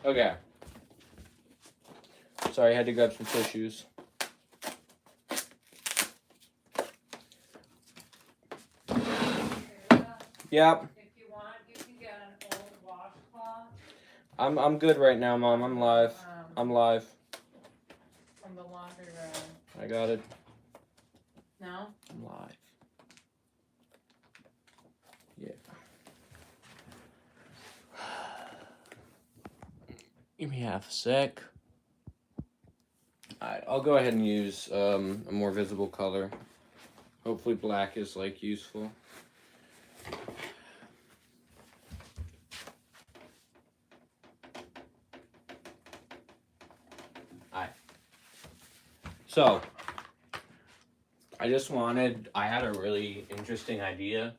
Okay. Sorry, I had to grab some tissues. Yep. If you want, you can get an old washcloth. I'm good right now, Mom. I'm live. I'm live. From the laundry room. I got it. No? I'm live. Yeah. Give me half a sec. Alright, I'll go ahead and use a more visible color. Hopefully black is like useful. Alright. So I had a really interesting idea.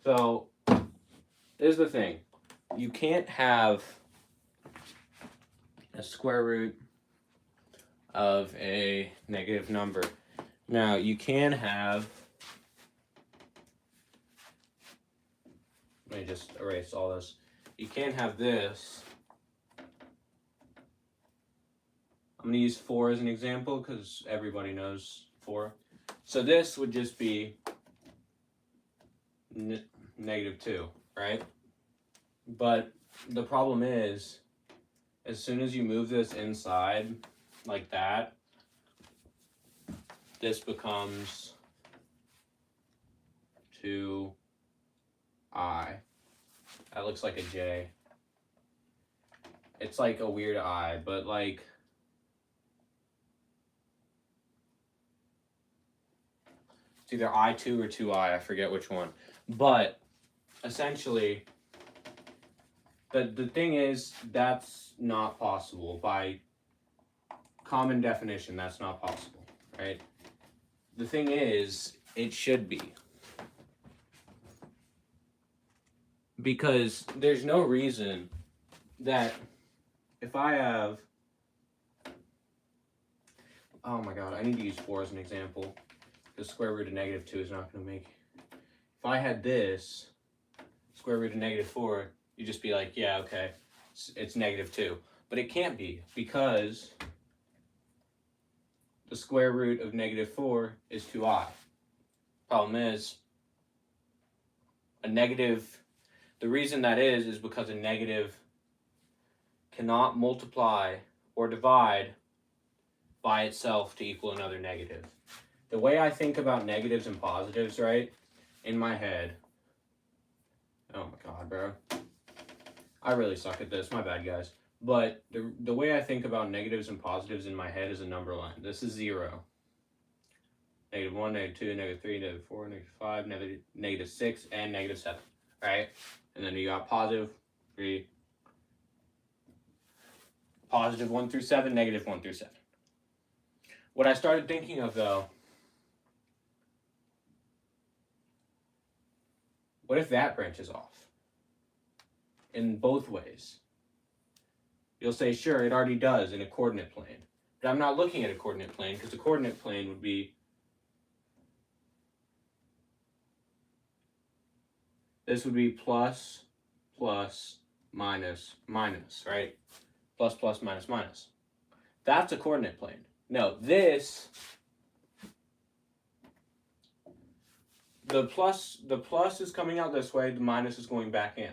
So here's the thing. You can't have a square root of a negative number. Now, you can have, let me just erase all this. You can have this. I'm going to use 4 as an example because everybody knows 4. So this would just be negative 2, right? But the problem is, as soon as you move this inside like that, this becomes 2i. That looks like a J. It's like a weird I, but like, it's either I2 or 2i, I forget which one. But essentially, the thing is, that's not possible. By common definition, that's not possible, right? The thing is, it should be. Because there's no reason that if I have, oh my god, I need to use 4 as an example. The square root of negative 2 is not going to make, if I had this, square root of negative 4, you'd just be like, yeah, okay, it's negative 2. But it can't be, because the square root of negative 4 is 2i. Problem is, a negative, the reason that is because a negative cannot multiply or divide by itself to equal another negative. The way I think about negatives and positives, right, in my head, oh my god, bro. I really suck at this, my bad, guys. But the way I think about negatives and positives in my head is a number line. This is 0. Negative 1, negative 2, negative 3, negative 4, negative 5, negative 6, and negative 7, right? And then you got positive 3, positive 1 through 7, negative 1 through 7. What I started thinking of, though, what if that branches off? In both ways. You'll say, sure, it already does in a coordinate plane. But I'm not looking at a coordinate plane, because a coordinate plane would be this would be plus, plus, minus, minus, right? Plus, plus, minus, minus. That's a coordinate plane. No, this, the plus is coming out this way, the minus is going back in,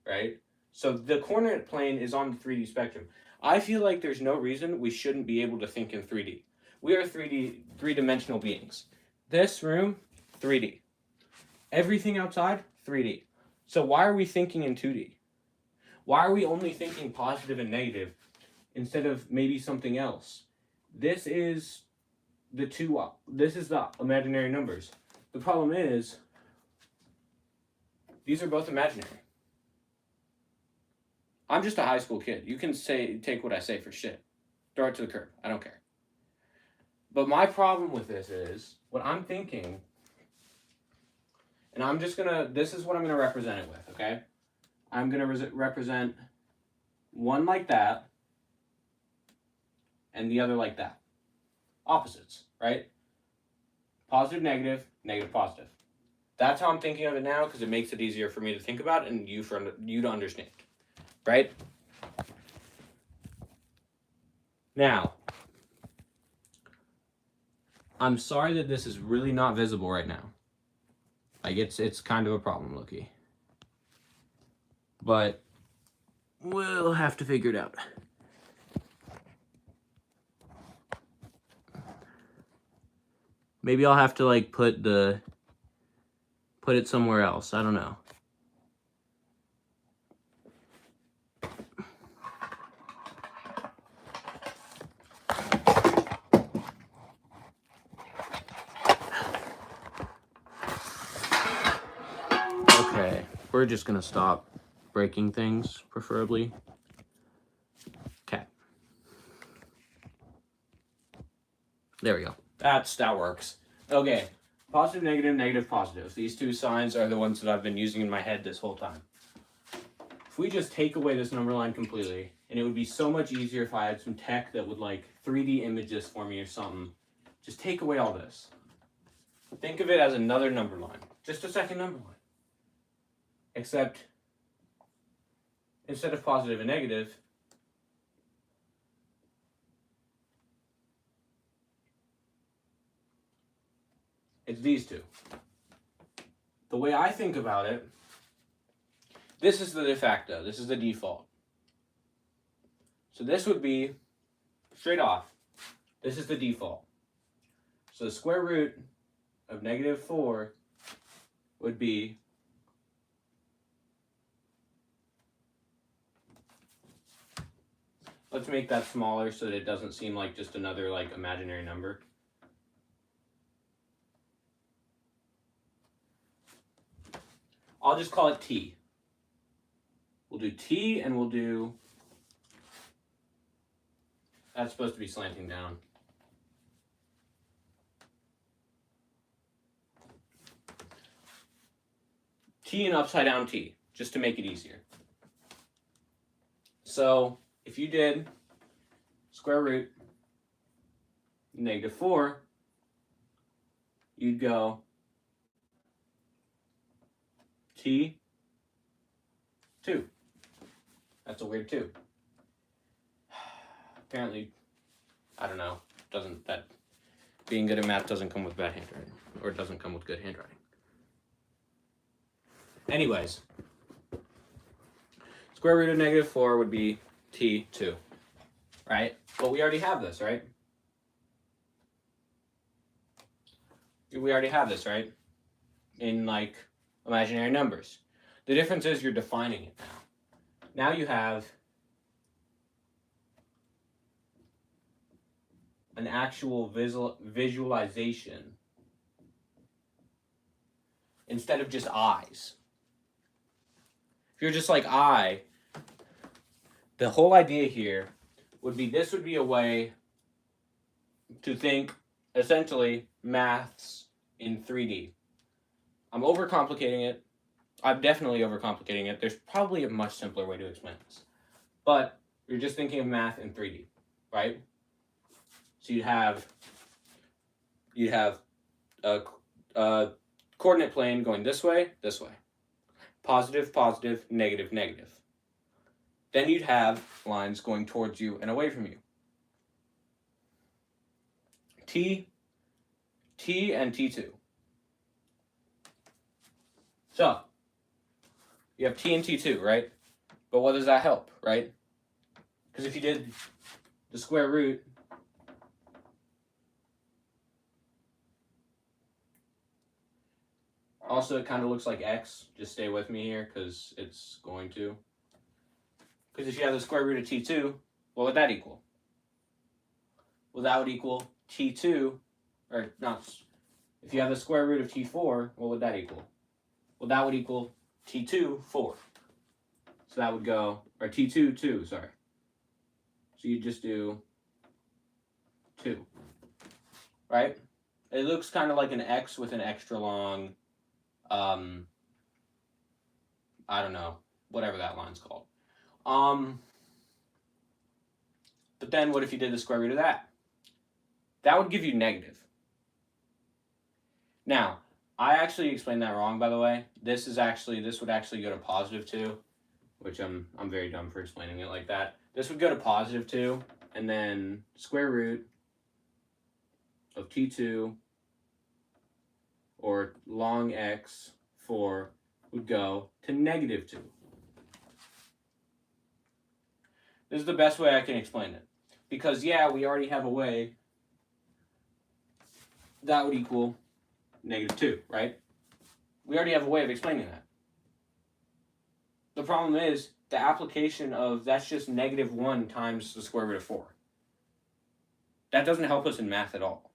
right? So the coordinate plane is on the 3D spectrum. I feel like there's no reason we shouldn't be able to think in 3D. We are three-dimensional beings. This room, 3D. Everything outside, 3D. So why are we thinking in 2D? Why are we only thinking positive and negative instead of maybe something else? This is this is the imaginary numbers. The problem is, these are both imaginary. I'm just a high school kid. You can take what I say for shit. Throw it to the curb. I don't care. But my problem with this is, what I'm thinking, and I'm just gonna, this is what I'm gonna represent it with, okay? I'm gonna represent one like that, and the other like that. Opposites, right? Positive, negative, negative, positive. That's how I'm thinking of it now, because it makes it easier for me to think about and you to understand, right? Now, I'm sorry that this is really not visible right now. Like, it's kind of a problem, Loki. But we'll have to figure it out. Maybe I'll have to, like, put it somewhere else. I don't know. Okay, we're just gonna stop breaking things, preferably. Okay. There we go. That works. Okay. Positive, negative, negative, positive. These two signs are the ones that I've been using in my head this whole time. If we just take away this number line completely, and it would be so much easier if I had some tech that would like 3D image this for me or something. Just take away all this. Think of it as another number line. Just a second number line. Except, instead of positive and negative, it's these two. The way I think about it, this is the de facto, this is the default. So this would be, straight off, this is the default. So the square root of negative 4 would be let's make that smaller so that it doesn't seem like just another like imaginary number. I'll just call it t. We'll do t and we'll do, that's supposed to be slanting down. T and upside down t, just to make it easier. So if you did square root negative 4, you'd go t 2. That's a weird 2. Apparently, I don't know, being good at math doesn't come with bad handwriting, or it doesn't come with good handwriting. Anyways, square root of negative 4 would be t2, right? But we already have this, right? We already have this, right? In like imaginary numbers. The difference is you're defining it now. Now you have an actual visualization instead of just eyes. If you're just like the whole idea here would be this would be a way to think essentially maths in 3D. I'm overcomplicating it. I'm definitely overcomplicating it. There's probably a much simpler way to explain this. But you're just thinking of math in 3D, right? So you'd have a coordinate plane going this way. Positive, positive, negative, negative. Then you'd have lines going towards you and away from you. T and T2. So, you have T and T2, right? But what does that help, right? Because if you did the square root, also it kind of looks like X. Just stay with me here because it's going to. Because if you have the square root of T2, what would that equal? Well, that would equal T2, or not. If you have the square root of T4, what would that equal? Well, that would equal T2, 4. So that would go, or T2, 2, sorry. So you just do 2, right? It looks kind of like an X with an extra long, I don't know, whatever that line's called. But then what if you did the square root of that? That would give you negative. Now, I actually explained that wrong, by the way. This would actually go to positive 2, which I'm very dumb for explaining it like that. This would go to positive 2, and then square root of t2 or ln x4 would go to negative 2. This is the best way I can explain it. Because, yeah, we already have a way that would equal negative 2, right? We already have a way of explaining that. The problem is the application of that's just negative 1 times the square root of 4. That doesn't help us in math at all.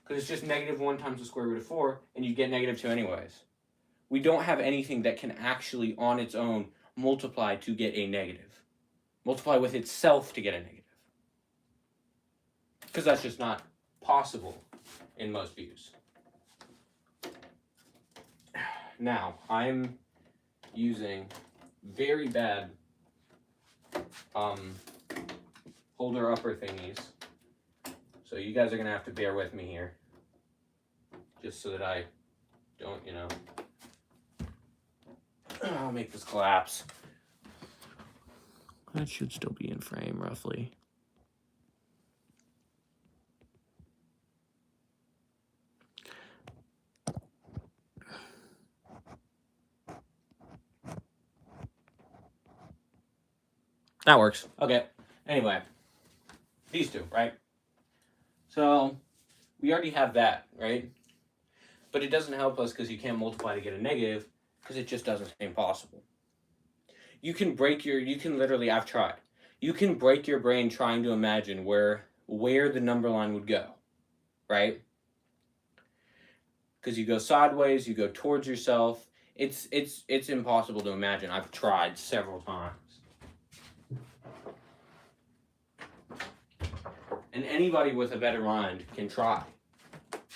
Because it's just negative 1 times the square root of 4, and you get negative 2 anyways. We don't have anything that can actually, on its own, multiply to get a negative. Multiply with itself to get a negative. Because that's just not possible in most views. Now, I'm using very bad holder upper thingies. So you guys are going to have to bear with me here. Just so that I don't, I'll make this collapse. That should still be in frame, roughly. That works. Okay. Anyway, these two, right? So we already have that, right? But it doesn't help us because you can't multiply to get a negative because it just doesn't seem possible. You can literally, I've tried. You can break your brain trying to imagine where the number line would go, right? Because you go sideways, you go towards yourself. It's impossible to imagine. I've tried several times. And anybody with a better mind can try.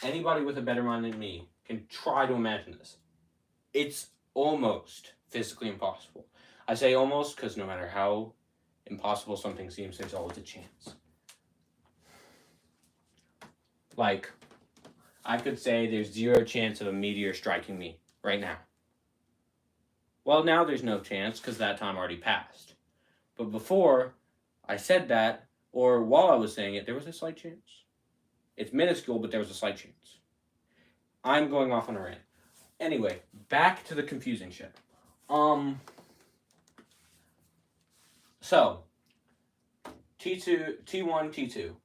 Anybody with a better mind than me can try to imagine this. It's almost physically impossible. I say almost because no matter how impossible something seems, there's always a chance. Like, I could say there's 0 chance of a meteor striking me right now. Well, now there's no chance because that time already passed. But before I said that, or while I was saying it, there was a slight chance. It's minuscule, but there was a slight chance. I'm going off on a rant. Anyway, back to the confusing shit. So, T1, T2,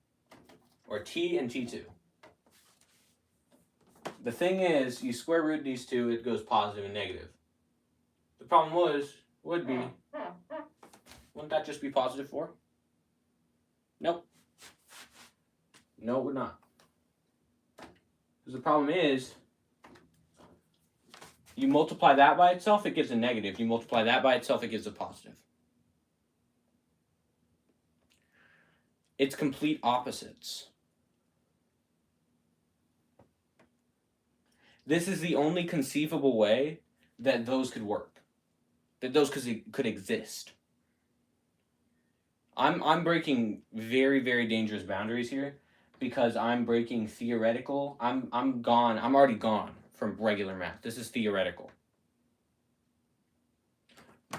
or T and T2. The thing is, you square root these two, it goes positive and negative. The problem would be, wouldn't that just be positive 4? Nope. No, it would not. Because the problem is, you multiply that by itself, it gives a negative. You multiply that by itself, it gives a positive. It's complete opposites. This is the only conceivable way that those could work. That those could exist. I'm breaking very, very dangerous boundaries here because I'm breaking theoretical. I'm already gone from regular math. This is theoretical.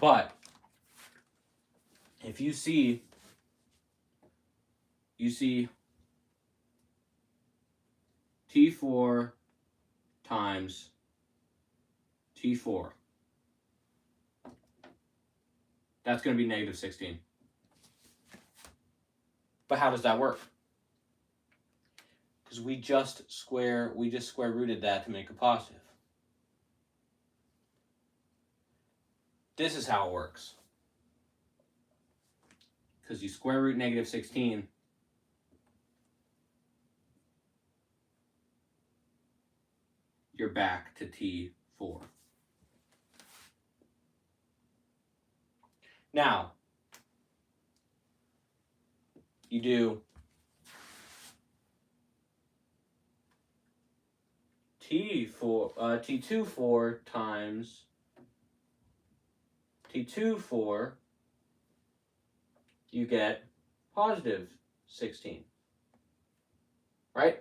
But if you see T4 times T4. That's going to be negative 16. But how does that work? Because we just square rooted that to make a positive. This is how it works. Because you square root negative 16, you're back to T4. Now, you do T2 4 times T2 4, you get positive 16, right?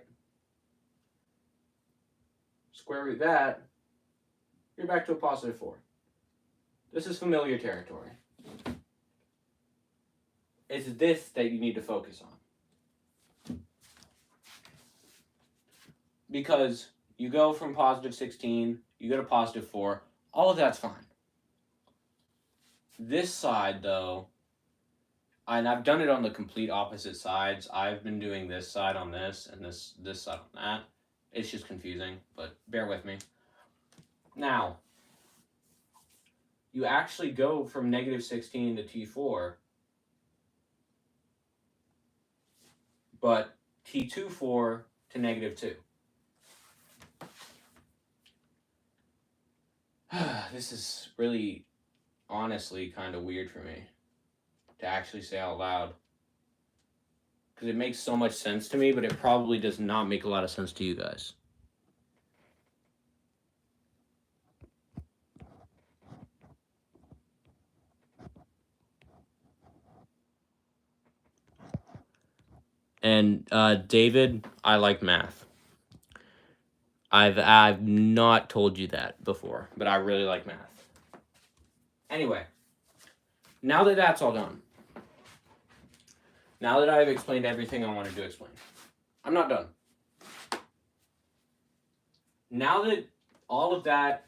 square root that, you're back to a positive 4. This is familiar territory. It's this that you need to focus on. Because you go from positive 16, you go to positive 4, all of that's fine. This side, though, and I've done it on the complete opposite sides. I've been doing this side on this, and this side on that. It's just confusing, but bear with me. Now, you actually go from negative 16 to T4, but T24 to negative 2. This is really, honestly, kind of weird for me to actually say out loud. Because it makes so much sense to me, but it probably does not make a lot of sense to you guys. And David, I like math. I've not told you that before, but I really like math. Anyway, now that that's all done, now that I've explained everything I wanted to explain, I'm not done. Now that all of that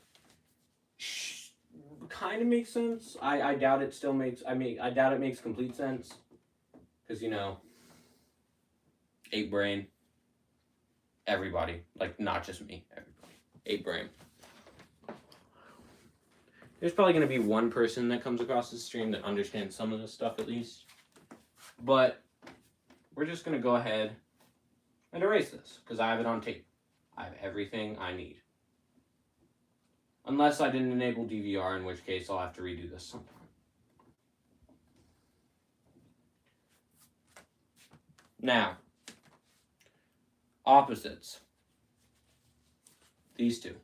kind of makes sense, I doubt it still makes. I doubt it makes complete sense, because you know, 8 brain. Everybody, like not just me, everybody. 8 brain. There's probably going to be one person that comes across this stream that understands some of this stuff at least. But we're just going to go ahead and erase this because I have it on tape. I have everything I need. Unless I didn't enable DVR, in which case I'll have to redo this sometime. Now, opposites. These two.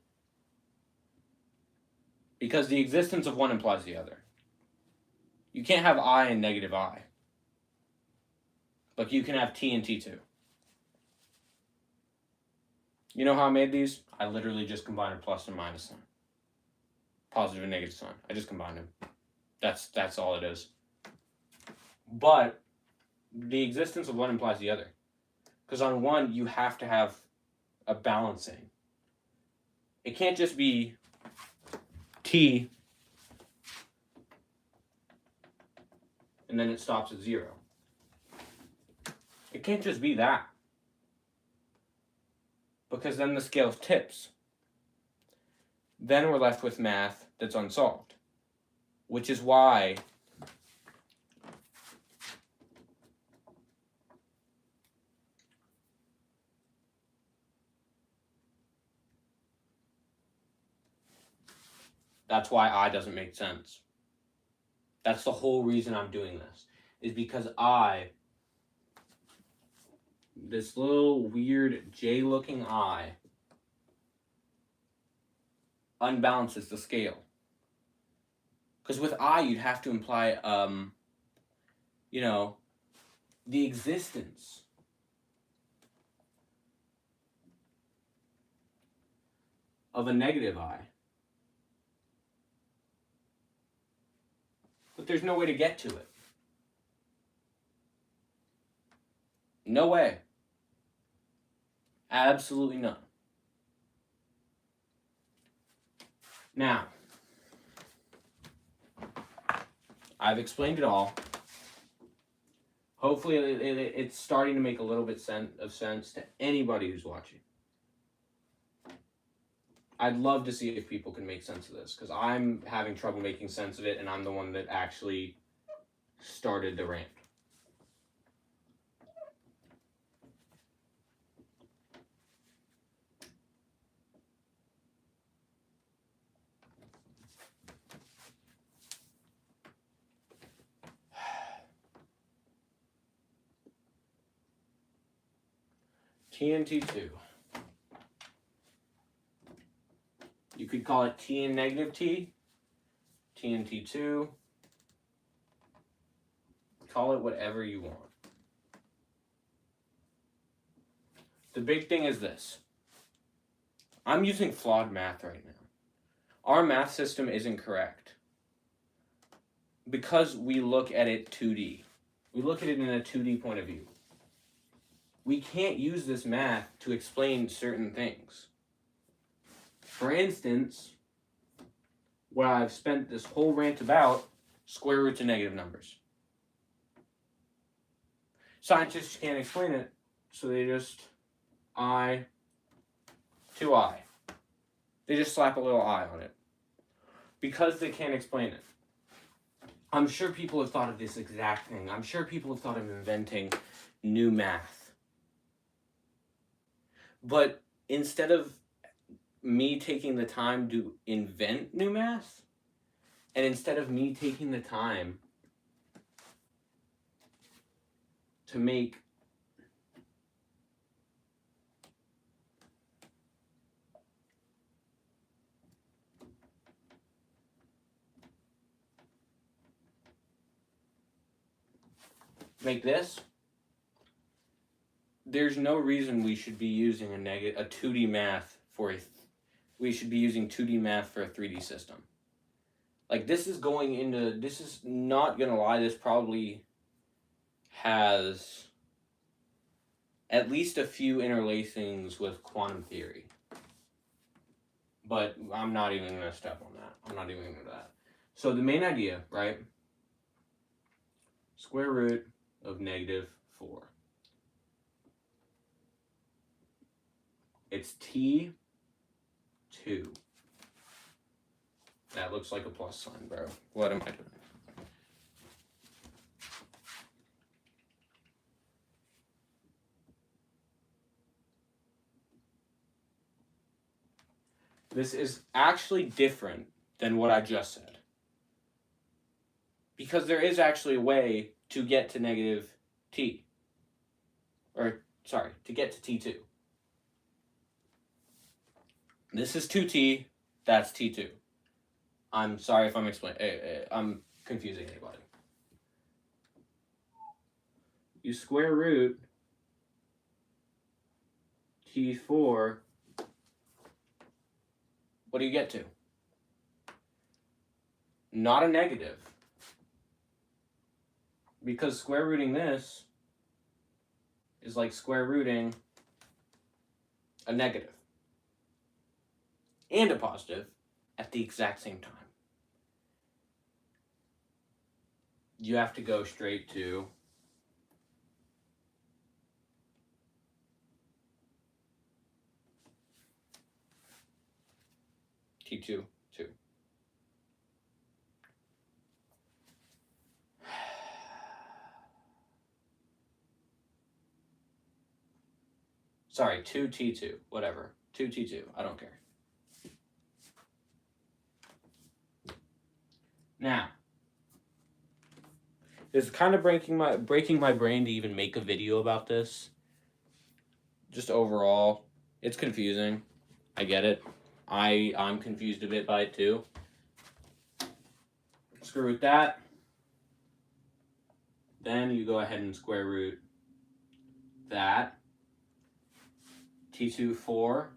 Because the existence of one implies the other. You can't have I and negative I. But you can have T and T2. You know how I made these? I literally just combined a plus and minus sign. Positive and negative sign. I just combined them. That's all it is. But the existence of one implies the other. Because on one, you have to have a balancing. It can't just be T and then it stops at 0. It can't just be that. Because then the scale tips. Then we're left with math that's unsolved. Which is why I doesn't make sense. That's the whole reason I'm doing this. Is because this little weird J-looking I, unbalances the scale. Because with I, you'd have to imply, the existence of a negative I. But there's no way to get to it. No way. Absolutely none. Now, I've explained it all. Hopefully it's starting to make a little bit of sense to anybody who's watching. I'd love to see if people can make sense of this, because I'm having trouble making sense of it, and I'm the one that actually started the rant. T and T2. You could call it T and negative T, T and T2. Call it whatever you want. The big thing is this. I'm using flawed math right now. Our math system isn't correct. Because we look at it 2D. We look at it in a 2D point of view. We can't use this math to explain certain things. For instance, what I've spent this whole rant about, square roots of negative numbers. Scientists can't explain it, so they just I to I. They just slap a little I on it. Because they can't explain it. I'm sure people have thought of this exact thing. I'm sure people have thought of inventing new math. But instead of me taking the time to invent new math, and instead of me taking the time to make this, there's no reason we should be using a 2D math for we should be using 2D math for a 3D system. Like, this is not gonna lie, this probably has at least a few interlacings with quantum theory. But I'm not even gonna step on that. I'm not even gonna do that. So the main idea, right? Square root of -4. It's T2. That looks like a plus sign, bro. What am I doing? This is actually different than what I just said. Because there is actually a way to get to negative T. To get to T2. This is 2T, that's T2. I'm sorry if I'm confusing anybody. You square root T4, what do you get to? Not a negative. Because square rooting this is like square rooting a negative and a positive at the exact same time. You have to go straight to T2, 2. Sorry, 2T2, whatever. 2T2, I don't care. Now, this is kind of breaking my brain to even make a video about this. Just overall, it's confusing. I get it. I'm confused a bit by it too. Square root that. Then you go ahead and square root that. T2, 4.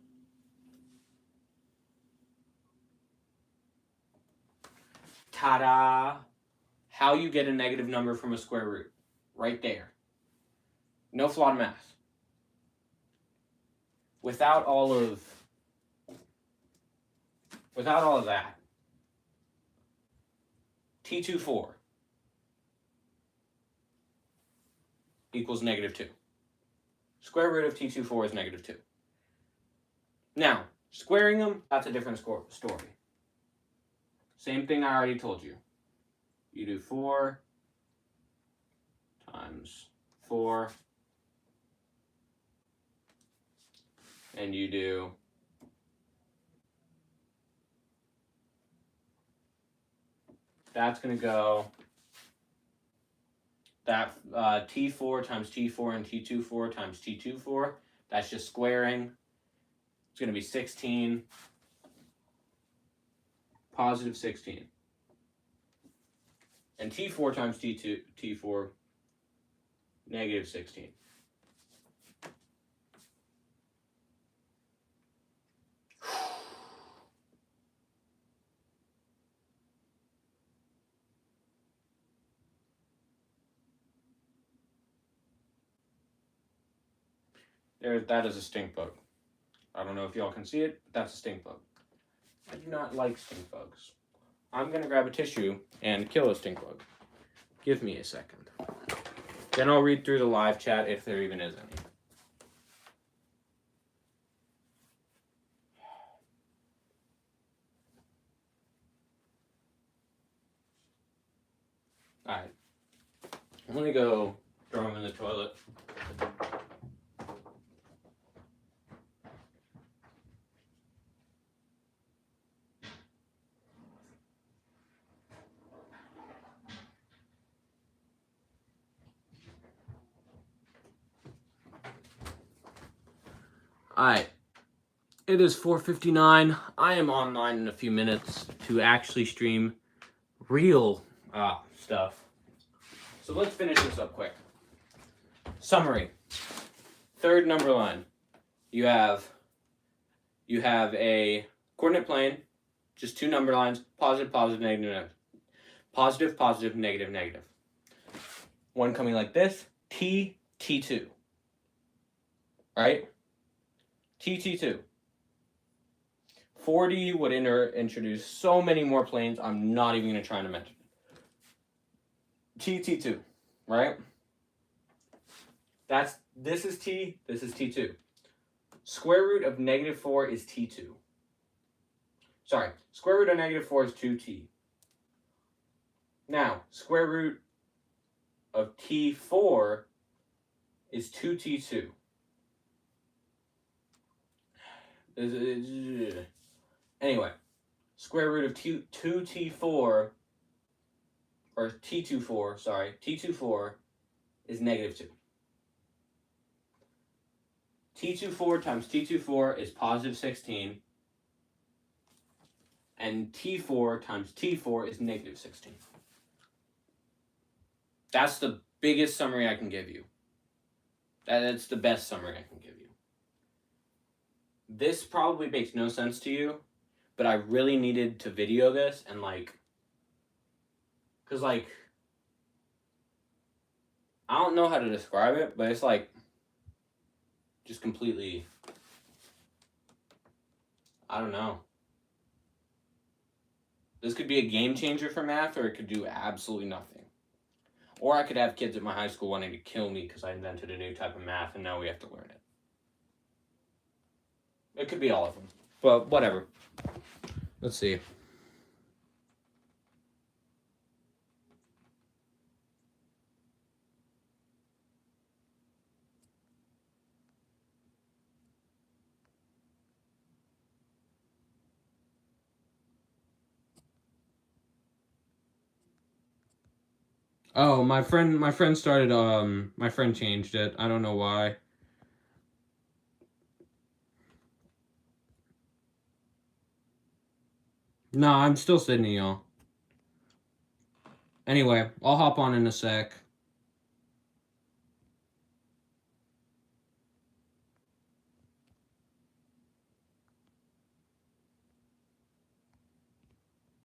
Ta-da! How you get a negative number from a square root. Right there. No flawed math. Without all of that, T2, 4 equals -2. Square root of T2, 4 is -2. Now, squaring them, that's a different story. Same thing I already told you. You do 4 times 4, and you do that's going to go that T4 times T4 and T24 times T24. That's just squaring. It's going to be 16, positive 16. And T4 times T4, negative 16. That is a stink bug. I don't know if y'all can see it, but that's a stink bug. I do not like stink bugs. I'm gonna grab a tissue and kill a stink bug. Give me a second. Then I'll read through the live chat if there even is any. Alright. I'm gonna go throw them in the toilet. Alright. It is 4:59. I am online in a few minutes to actually stream real stuff. So let's finish this up quick. Summary. Third number line. You have a coordinate plane, just two number lines, positive, positive, negative, negative. Positive, positive, negative, negative. One coming like this, T, T2. Right? T, T2. 4D would introduce so many more planes, I'm not even going to try to mention it. T, T2. Right? This is T, this is T2. Square root of negative 4 is T2. Sorry, square root of negative 4 is 2T. Now, square root of T4 is 2T2. Anyway, square root of 2T4, or T24, sorry, T24 is negative 2. T24 times T24 is positive 16. And T4 times T4 is negative 16. That's the biggest summary I can give you. That's the best summary I can give you. This probably makes no sense to you, but I really needed to video this and because I don't know how to describe it, but it's just completely, I don't know. This could be a game changer for math, or it could do absolutely nothing. Or I could have kids at my high school wanting to kill me because I invented a new type of math and now we have to learn it. It could be all of them. But whatever. Let's see. Oh, my friend started, my friend changed it. I don't know why. No, I'm still Sydney, y'all. Anyway, I'll hop on in a sec.